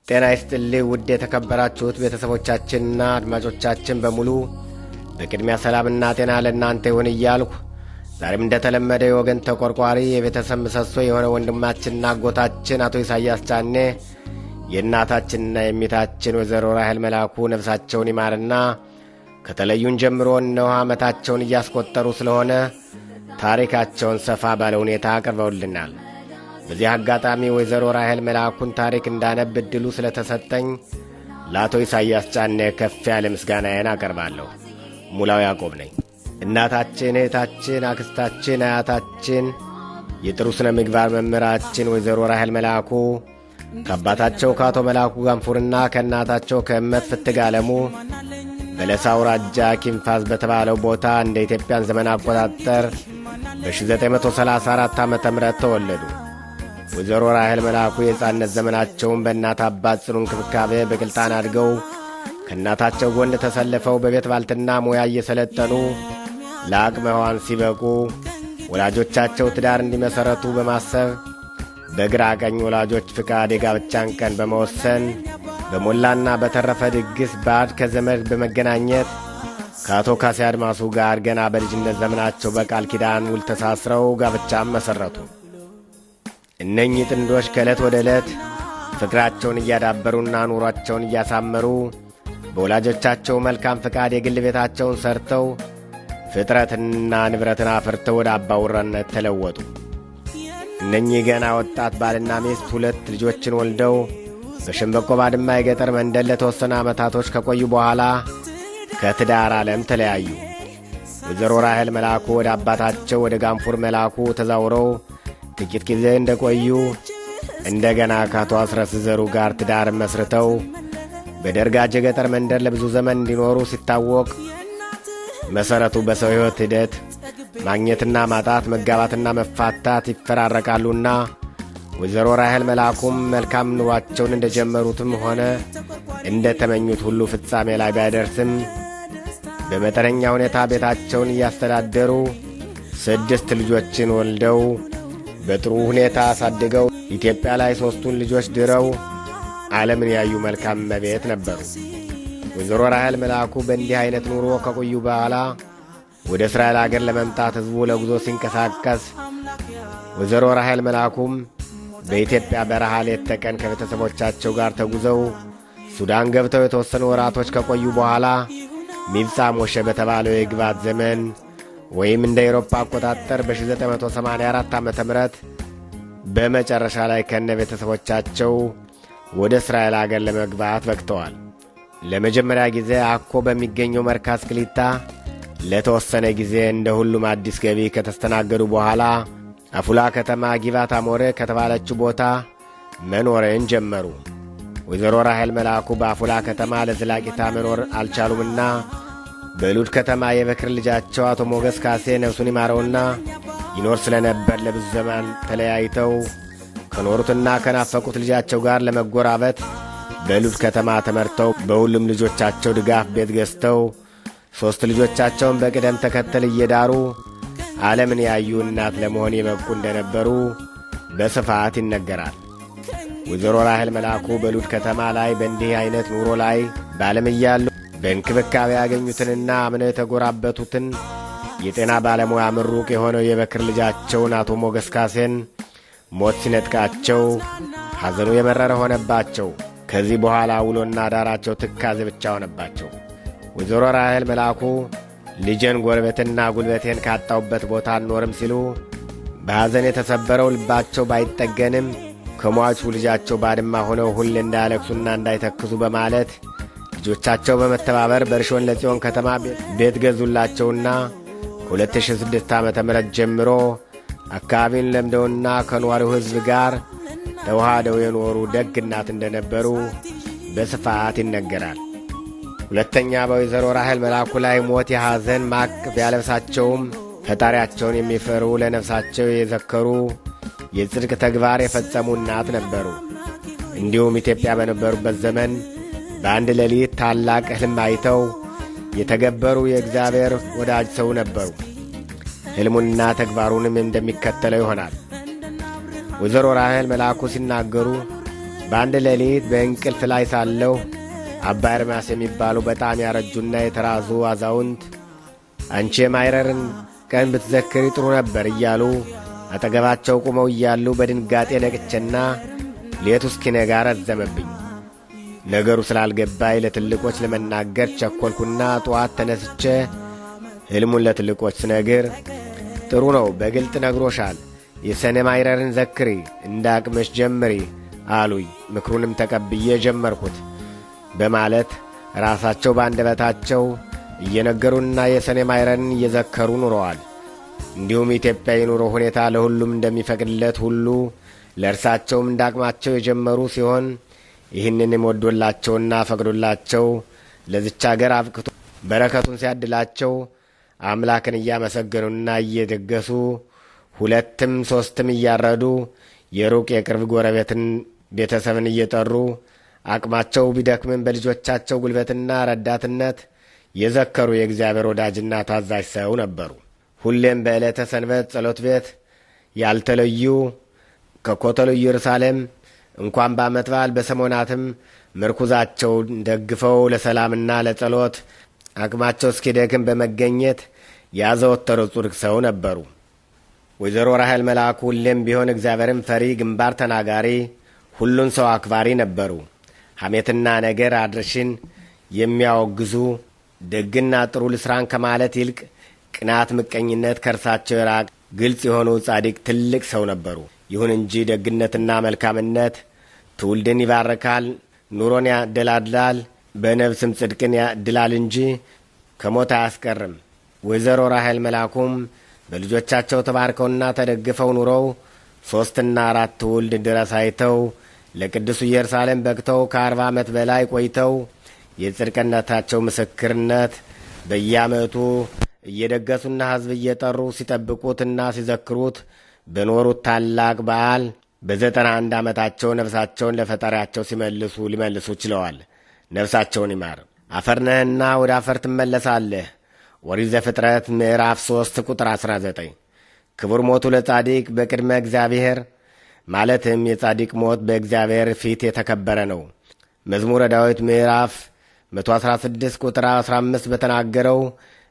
ጤና ይስጥልኝ ውድ የተከበራችሁት ቤተሰቦቻችንና አድማጮቻችን በሙሉ በቅድሚያ ሰላምና ጤና ለእናንተ ይሁን እያልኩ ዛሬም እንደተለመደ የወገን ተቆርቋሪ የቤተሰብ ምሰሶ የሆነ ወንድማችንና አጎታችን አቶ ኢሳያስ ጫኔ የእናታችንና የሚታችን ወይዘሮ ራሔል መላኩ ነፍሳቸውን ይማርና ከተለዩን ጀምሮ እነሆ ዓመታቸውን እያስቆጠሩ ስለሆነ ታሪካቸውን ሰፋ ባለ ሁኔታ አቅርበውልናል። በዚህ አጋጣሚ ወይዘሮ ራሔል መላኩን ታሪክ እንዳነብ ዕድሉ ስለተሰጠኝ ለአቶ ኢሳያስ ጫኔ ከፍ ያለ ምስጋናዬን አቀርባለሁ። ሙላው ያዕቆብ ነኝ። እናታችን፣ እህታችን፣ አክስታችን፣ አያታችን የጥሩ ስነ ምግባር መምህራችን ወይዘሮ ራሔል መላኩ ከአባታቸው ከአቶ መላኩ ጋንፉርና ከእናታቸው ከእመት ፍትግ ዓለሙ በለሳ አውራጃ ኪንፋዝ በተባለው ቦታ እንደ ኢትዮጵያን ዘመን አቆጣጠር በ1934 ዓ.ም ተወለዱ። ወይዘሮ ራሔል መላኩ የሕፃንነት ዘመናቸውን በእናት አባት ጽኑ እንክብካቤ በቅልጣን አድገው ከእናታቸው ጎን ተሰልፈው በቤት ባልትና ሙያ እየሰለጠኑ ለአቅመ ሔዋን ሲበቁ ወላጆቻቸው ትዳር እንዲመሠረቱ በማሰብ በግራ ቀኝ ወላጆች ፍቃድ የጋብቻን ቀን በመወሰን በሞላና በተረፈ ድግስ ባዕድ ከዘመድ በመገናኘት ከአቶ ካሴ አድማሱ ጋር ገና በልጅነት ዘመናቸው በቃል ኪዳን ውል ተሳስረው ጋብቻም መሠረቱ። እነኚህ ጥንዶች ከዕለት ወደ ዕለት ፍቅራቸውን እያዳበሩና ኑሯቸውን እያሳመሩ በወላጆቻቸው መልካም ፍቃድ የግል ቤታቸውን ሰርተው ፍጥረትንና ንብረትን አፍርተው ወደ አባውራነት ተለወጡ። እነኚህ ገና ወጣት ባልና ሚስት 2 ልጆችን ወልደው በሸምበቆ ባድማ የገጠር መንደር ለተወሰነ ዓመታቶች ከቆዩ በኋላ ከትዳር ዓለም ተለያዩ። ወይዘሮ ራሔል መላኩ ወደ አባታቸው ወደ ጋንፉር መላኩ ተዛውረው ጥቂት ጊዜ እንደቆዩ እንደገና ከአቶ አስረስ ዘሩ ጋር ትዳር መስርተው በደርጋጅ የገጠር መንደር ለብዙ ዘመን እንዲኖሩ ሲታወቅ መሠረቱ በሰው ሕይወት ሂደት ማግኘትና ማጣት፣ መጋባትና መፋታት ይፈራረቃሉና ወይዘሮ ራሔል መላኩም መልካም ኑሯቸውን እንደጀመሩትም ሆነ እንደተመኙት ሁሉ ፍጻሜ ላይ ባይደርስም በመጠነኛ ሁኔታ ቤታቸውን እያስተዳደሩ 6 ልጆችን ወልደው በጥሩ ሁኔታ አሳድገው ኢትዮጵያ ላይ 3ቱን ልጆች ድረው ዓለምን ያዩ መልካም እመቤት ነበሩ። ወይዘሮ ራሔል መላኩ በእንዲህ አይነት ኑሮ ከቆዩ በኋላ ወደ እስራኤል አገር ለመምጣት ሕዝቡ ለጉዞ ሲንቀሳቀስ ወይዘሮ ራሔል መላኩም በኢትዮጵያ በረሃ ሌት ተቀን ከቤተሰቦቻቸው ጋር ተጉዘው ሱዳን ገብተው የተወሰኑ ወራቶች ከቆዩ በኋላ ሚብጻ ሞሼ በተባለው የግባት ዘመን ወይም እንደ አውሮፓ አቆጣጠር በ1984 ዓ.ም በመጨረሻ ላይ ከነ ቤተሰቦቻቸው ወደ እስራኤል አገር ለመግባት በቅተዋል። ለመጀመሪያ ጊዜ አኮ በሚገኘው መርካዝ ክሊታ ለተወሰነ ጊዜ እንደ ሁሉም አዲስ ገቢ ከተስተናገዱ በኋላ አፉላ ከተማ ጊባት አሞረ ከተባለችው ቦታ መኖርን ጀመሩ። ወይዘሮ ራሔል መላኩ በአፉላ ከተማ ለዘላቂታ መኖር አልቻሉምና በሉድ ከተማ የበክር ልጃቸው አቶ ሞገስ ካሴ ነፍሱን ይማረውና ይኖር ስለነበር ለብዙ ዘመን ተለያይተው ከኖሩትና ከናፈቁት ልጃቸው ጋር ለመጎራበት በሉድ ከተማ ተመርተው በሁሉም ልጆቻቸው ድጋፍ ቤት ገዝተው 3 ልጆቻቸውን በቅደም ተከተል እየዳሩ ዓለምን ያዩ እናት ለመሆን የበቁ እንደነበሩ በስፋት ይነገራል። ወይዘሮ ራሔል መላኩ በሉድ ከተማ ላይ በእንዲህ አይነት ኑሮ ላይ በዓለም እያሉ በእንክብካቤ ያገኙትንና አምነው የተጎራበቱትን የጤና ባለሙያ ምሩቅ የሆነው የበክር ልጃቸውን አቶ ሞገስ ካሴን ሞት ሲነጥቃቸው ሐዘኑ የመረረ ሆነባቸው። ከዚህ በኋላ ውሎና ዳራቸው ትካዜ ብቻ ሆነባቸው። ወይዘሮ ራሔል መላኩ ልጄን ጎረቤትና ጉልበቴን ካጣውበት ቦታ አልኖርም ሲሉ በሐዘን የተሰበረው ልባቸው ባይጠገንም ከሟቹ ልጃቸው ባድማ ሆነው ሁሌ እንዳያለቅሱና እንዳይተክዙ በማለት ልጆቻቸው በመተባበር በርሾን ለጽዮን ከተማ ቤት ገዙላቸውና ከ2006 ዓ.ም ጀምሮ አካባቢን ለምደውና ከኗሪው ሕዝብ ጋር ተዋህደው የኖሩ ደግ እናት እንደነበሩ በስፋት ይነገራል። ሁለተኛ በወይዘሮ ራሔል መላኩ ላይ ሞት የሐዘን ማቅ ቢያለብሳቸውም ፈጣሪያቸውን የሚፈሩ ለነፍሳቸው የዘከሩ የጽድቅ ተግባር የፈጸሙ እናት ነበሩ። እንዲሁም ኢትዮጵያ በነበሩበት ዘመን በአንድ ሌሊት ታላቅ ሕልም አይተው የተገበሩ የእግዚአብሔር ወዳጅ ሰው ነበሩ። ሕልሙንና ተግባሩንም እንደሚከተለው ይሆናል። ወይዘሮ ራሔል መላኩ ሲናገሩ በአንድ ሌሊት በእንቅልፍ ላይ ሳለሁ አባ ኤርምያስ የሚባሉ በጣም ያረጁና የተራዙ አዛውንት አንቺ የማይረርን ቀን ብትዘክሪ ጥሩ ነበር እያሉ አጠገባቸው ቁመው እያሉ በድንጋጤ ነቅቼና ሌቱ እስኪነጋ ረዘመብኝ። ነገሩ ስላልገባኝ ለትልቆች ለመናገር ቸኰልኩና ጠዋት ተነስቼ ሕልሙን ለትልቆች ስነግር ጥሩ ነው፣ በግልጥ ነግሮሻል፣ የሰኔ ማይረርን ዘክሪ፣ እንደ አቅምሽ ጀምሪ አሉኝ። ምክሩንም ተቀብዬ ጀመርኩት በማለት ራሳቸው በአንደበታቸው እየነገሩና የሰኔ ማይረርን እየዘከሩ ኑረዋል። እንዲሁም ኢትዮጵያ የኑሮ ሁኔታ ለሁሉም እንደሚፈቅድለት ሁሉ ለእርሳቸውም እንዳቅማቸው የጀመሩ ሲሆን ይህንንም ወዶላቸውና ፈቅዶላቸው ለዚች አገር አብቅቶ በረከቱን ሲያድላቸው አምላክን እያመሰገኑና እየደገሱ ሁለትም ሦስትም እያረዱ የሩቅ የቅርብ ጎረቤትን ቤተሰብን እየጠሩ አቅማቸው ቢደክምም በልጆቻቸው ጉልበትና ረዳትነት የዘከሩ የእግዚአብሔር ወዳጅና ታዛዥ ሰው ነበሩ። ሁሌም በዕለተ ሰንበት ጸሎት ቤት ያልተለዩ ከኮተሉ ኢየሩሳሌም እንኳን በዓመት በዓል በሰሞናትም ምርኩዛቸውን ደግፈው ለሰላምና ለጸሎት አቅማቸው እስኪደክም በመገኘት ያዘወተሩ ጽድቅ ሰው ነበሩ። ወይዘሮ ራሔል መልአኩ ሁሌም ቢሆን እግዚአብሔርን ፈሪ፣ ግንባር ተናጋሪ፣ ሁሉን ሰው አክባሪ ነበሩ። ሐሜትና ነገር አድርሽን የሚያወግዙ ደግና ጥሩ ልስራን ከማለት ይልቅ ቅናት፣ ምቀኝነት ከእርሳቸው የራቅ ግልጽ የሆኑ ጻድቅ ትልቅ ሰው ነበሩ። ይሁን እንጂ ደግነትና መልካምነት ትውልድን ይባርካል፣ ኑሮን ያደላድላል፣ በነፍስም ጽድቅን ያድላል እንጂ ከሞት አያስቀርም። ወይዘሮ ራሔል መልአኩም በልጆቻቸው ተባርከውና ተደግፈው ኑረው 3 እና 4 ትውልድ ድረስ አይተው ለቅዱስ ኢየሩሳሌም በቅተው ከ40 ዓመት በላይ ቆይተው የጽድቅነታቸው ምስክርነት በየዓመቱ እየደገሱና ሕዝብ እየጠሩ ሲጠብቁትና ሲዘክሩት በኖሩት ታላቅ በዓል በ91 ዓመታቸው ነፍሳቸውን ለፈጣሪያቸው ሊመልሱ ችለዋል። ነፍሳቸውን ይማር። አፈር ነህና ወደ አፈር ትመለሳለህ። ኦሪት ዘፍጥረት ምዕራፍ 3 ቁጥር 19። ክቡር ሞቱ ለጻድቅ በቅድመ እግዚአብሔር፣ ማለትም የጻድቅ ሞት በእግዚአብሔር ፊት የተከበረ ነው። መዝሙረ ዳዊት ምዕራፍ 116 ቁጥር 15 በተናገረው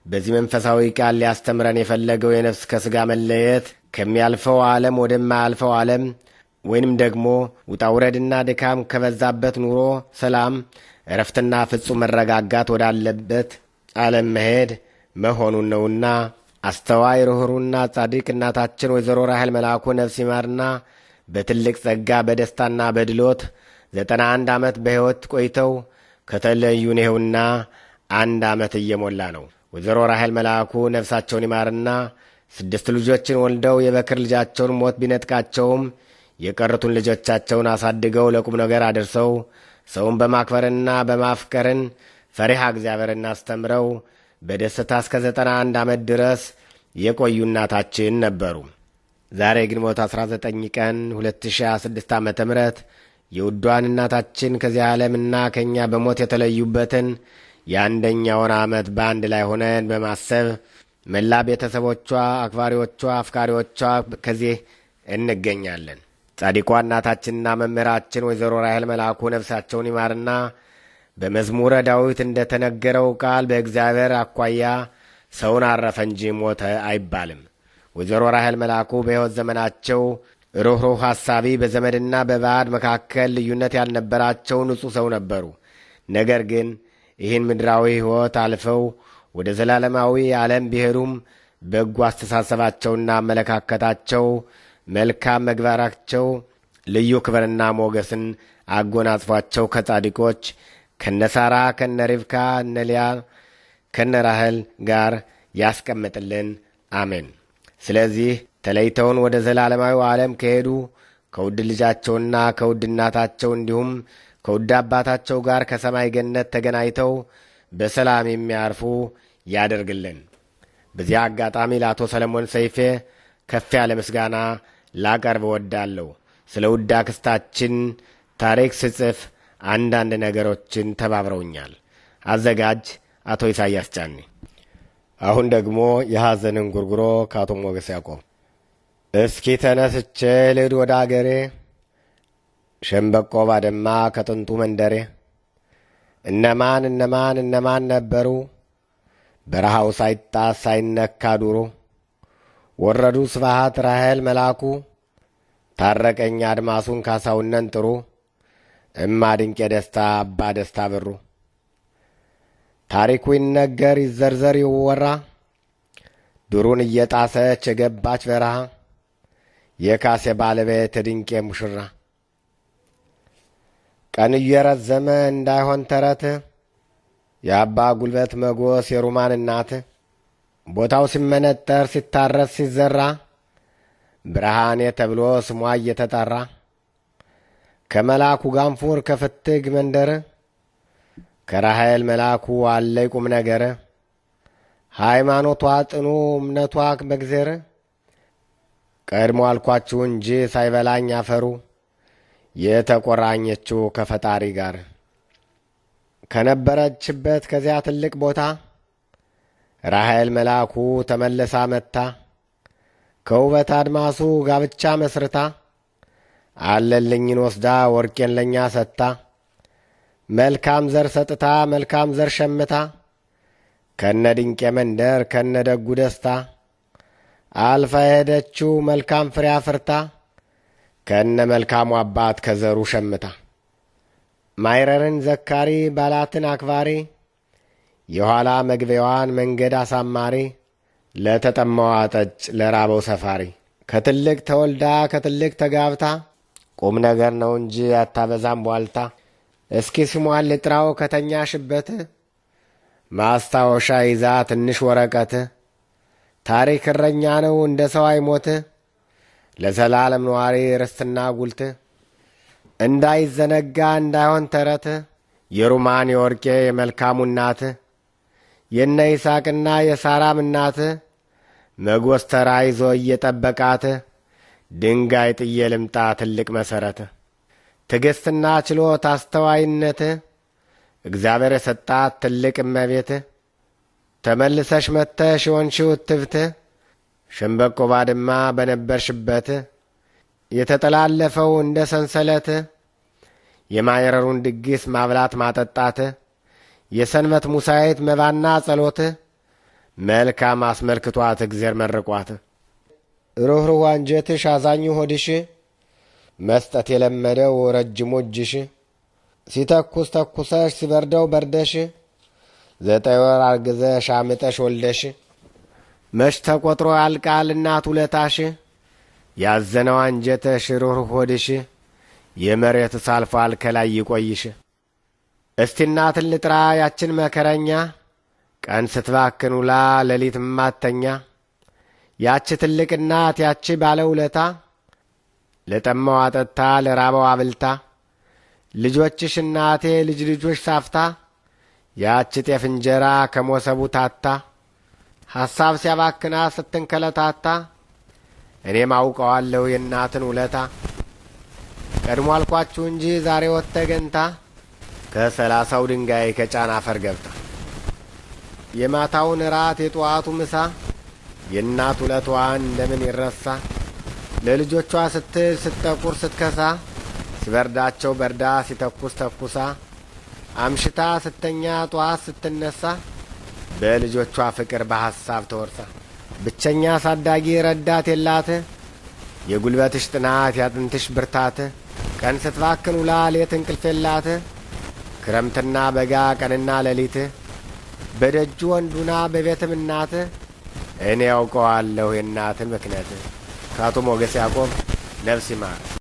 በዚህ መንፈሳዊ ቃል ሊያስተምረን የፈለገው የነፍስ ከሥጋ መለየት ከሚያልፈው ዓለም ወደማያልፈው ዓለም ወይንም ደግሞ ውጣውረድና ድካም ከበዛበት ኑሮ ሰላም፣ እረፍትና ፍጹም መረጋጋት ወዳለበት ዓለም መሄድ መሆኑን ነውና አስተዋይ ርኅሩና ጻድቅ እናታችን ወይዘሮ ራሔል መልአኩ ነፍስ ይማርና በትልቅ ጸጋ በደስታና በድሎት 91 ዓመት በሕይወት ቆይተው ከተለዩን ይኸውና 1 ዓመት እየሞላ ነው። ወይዘሮ ራሔል መልአኩ ነፍሳቸውን ይማርና 6 ልጆችን ወልደው የበክር ልጃቸውን ሞት ቢነጥቃቸውም የቀሩትን ልጆቻቸውን አሳድገው ለቁም ነገር አድርሰው ሰውን በማክበርና በማፍቀርን ፈሪሃ እግዚአብሔርን አስተምረው በደስታ እስከ 91 ዓመት ድረስ የቆዩ እናታችን ነበሩ። ዛሬ ግንቦት 19 ቀን 2026 ዓ.ም የውዷን እናታችን ከዚህ ዓለምና ከእኛ በሞት የተለዩበትን የ1ኛውን ዓመት በአንድ ላይ ሆነን በማሰብ መላ ቤተሰቦቿ፣ አክባሪዎቿ፣ አፍቃሪዎቿ ከዚህ እንገኛለን። ጻድቋ እናታችንና መምህራችን ወይዘሮ ራሔል መልአኩ ነፍሳቸውን ይማርና በመዝሙረ ዳዊት እንደ ተነገረው ቃል በእግዚአብሔር አኳያ ሰውን አረፈ እንጂ ሞተ አይባልም። ወይዘሮ ራሔል መልአኩ በሕይወት ዘመናቸው ሩኅሩህ ሐሳቢ፣ በዘመድና በባዕድ መካከል ልዩነት ያልነበራቸው ንጹሕ ሰው ነበሩ። ነገር ግን ይህን ምድራዊ ሕይወት አልፈው ወደ ዘላለማዊ ዓለም ቢሄዱም በጎ አስተሳሰባቸውና አመለካከታቸው፣ መልካም መግባራቸው ልዩ ክብርና ሞገስን አጎናጽፏቸው ከጻድቆች ከነ ሳራ፣ ከነ ሪብካ፣ እነ ሊያ፣ ከነ ራሔል ጋር ያስቀምጥልን። አሜን። ስለዚህ ተለይተውን ወደ ዘላለማዊ ዓለም ከሄዱ ከውድ ልጃቸውና ከውድ እናታቸው እንዲሁም ከውድ አባታቸው ጋር ከሰማይ ገነት ተገናኝተው በሰላም የሚያርፉ ያደርግልን። በዚህ አጋጣሚ ለአቶ ሰለሞን ሰይፌ ከፍ ያለ ምስጋና ላቀርብ እወዳለሁ። ስለ ውድ አክስታችን ታሪክ ስጽፍ አንዳንድ ነገሮችን ተባብረውኛል። አዘጋጅ አቶ ኢሳያስ ጫኔ። አሁን ደግሞ የሐዘንን ጉርጉሮ ከአቶ ሞገስ ያዕቆብ። እስኪ ተነስቼ ልሂድ ወደ አገሬ፣ ሸምበቆ ባድማ ከጥንቱ መንደሬ እነማን ነበሩ? በረሃው ሳይጣስ ሳይነካ ዱሮ ወረዱ ስብሃት ራሔል መላኩ ታረቀኝ አድማሱን ካሳውነን ጥሩ እማ ድንቄ ደስታ አባ ደስታ ብሩ። ታሪኩ ይነገር ይዘርዘር ይወራ ዱሩን እየጣሰች የገባች በረሃ የካሴ ባለቤት ድንቄ ሙሽራ። ቀን እየረዘመ እንዳይሆን ተረት የአባ ጉልበት መጎስ የሩማን እናት ቦታው ሲመነጠር ሲታረስ ሲዘራ ብርሃኔ ተብሎ ስሟ እየተጠራ ከመላኩ ጋንፉር ከፍትግ መንደር ከራሔል መላኩ አለይ ቁም ነገር ሃይማኖቷ ጽኑ እምነቷ በእግዜር ቀድሞ አልኳችሁ እንጂ ሳይበላኝ አፈሩ የተቆራኘችው ከፈጣሪ ጋር ከነበረችበት ከዚያ ትልቅ ቦታ ራሔል መላኩ ተመልሳ መታ ከውበት አድማሱ ጋብቻ መስርታ አለልኝን ወስዳ ወርቄን ለኛ ሰጥታ መልካም ዘር ሰጥታ መልካም ዘር ሸምታ ከነ ድንቄ መንደር ከነ ደጉ ደስታ አልፋ ሄደችው መልካም ፍሬ አፍርታ ከነ መልካሙ አባት ከዘሩ ሸምታ ማይረርን ዘካሪ ባላትን አክባሪ የኋላ መግቢያዋን መንገድ አሳማሪ ለተጠማዋ ጠጭ ለራበው ሰፋሪ ከትልቅ ተወልዳ ከትልቅ ተጋብታ ቁም ነገር ነው እንጂ አታበዛም ቧልታ። እስኪ ስሟን ልጥራው ከተኛሽበት ማስታወሻ ይዛ ትንሽ ወረቀት ታሪክ እረኛ ነው እንደ ሰው አይሞት ለዘላለም ነዋሪ ርስትና ጉልት እንዳይዘነጋ እንዳይሆን ተረት የሩማን የወርቄ የመልካሙ እናት የነ ይስሐቅና የሳራም እናት መጎስ ተራ ይዞ እየጠበቃት ድንጋይ ጥዬ ልምጣ ትልቅ መሠረት ትዕግሥትና ችሎት አስተዋይነት እግዚአብሔር የሰጣት ትልቅ እመቤት ተመልሰሽ መጥተሽ የሆንሽው እትብት ሸምበቆ ባድማ በነበርሽበት የተጠላለፈው እንደ ሰንሰለት የማይረሩን ድግስ ማብላት ማጠጣት የሰንበት ሙሳይት መባና ጸሎት መልካም አስመልክቷት እግዜር መርቋት ሩኅሩኅ አንጀትሽ አዛኙ ሆድሽ መስጠት የለመደው ረጅሙ እጅሽ ሲተኩስ ተኩሰሽ ሲበርደው በርደሽ 9 ወር አርግዘሽ አምጠሽ ወልደሽ መች ተቆጥሮ ያልቃል እናት ውለታሽ ያዘነው አንጀትሽ ሩኅሩኅ ሆድሽ የመሬት ሳልፏል ከላይ ይቆይሽ። እስቲ እናትን ልጥራ ያችን መከረኛ ቀን ስትባክን ውላ ሌሊት ማተኛ ያች ትልቅ እናት ያች ባለ ውለታ ለጠማው አጠጥታ ለራበው አብልታ ልጆችሽ እናቴ ልጅ ልጆች ሳፍታ ያች ጤፍ እንጀራ ከሞሰቡ ታታ ሐሳብ ሲያባክና ስትንከለታታ እኔም አውቀዋለሁ የእናትን ውለታ ቀድሞ አልኳችሁ እንጂ ዛሬ ወተገንታ ከ30 ድንጋይ ከጫና አፈር ገብታ የማታውን ራት የጠዋቱ ምሳ የእናት ውለቷን እንደምን ይረሳ ለልጆቿ ስትል ስትጠቁር ስትከሳ ሲበርዳቸው በርዳ ሲተኩስ ተኩሳ አምሽታ ስተኛ ጠዋት ስትነሳ በልጆቿ ፍቅር በሐሳብ ተወርሳ ብቸኛ ሳዳጊ ረዳት የላት የጉልበትሽ ጥናት ያጥንትሽ ብርታት ቀን ስትባክን ውላ ሌት እንቅልፍ የላት ክረምትና በጋ ቀንና ሌሊት በደጁ ወንዱና በቤትም እናት እኔ ያውቀዋለሁ የእናትን ምክንያት። ከአቶ ሞገስ ያዕቆብ ነፍስ ይማር።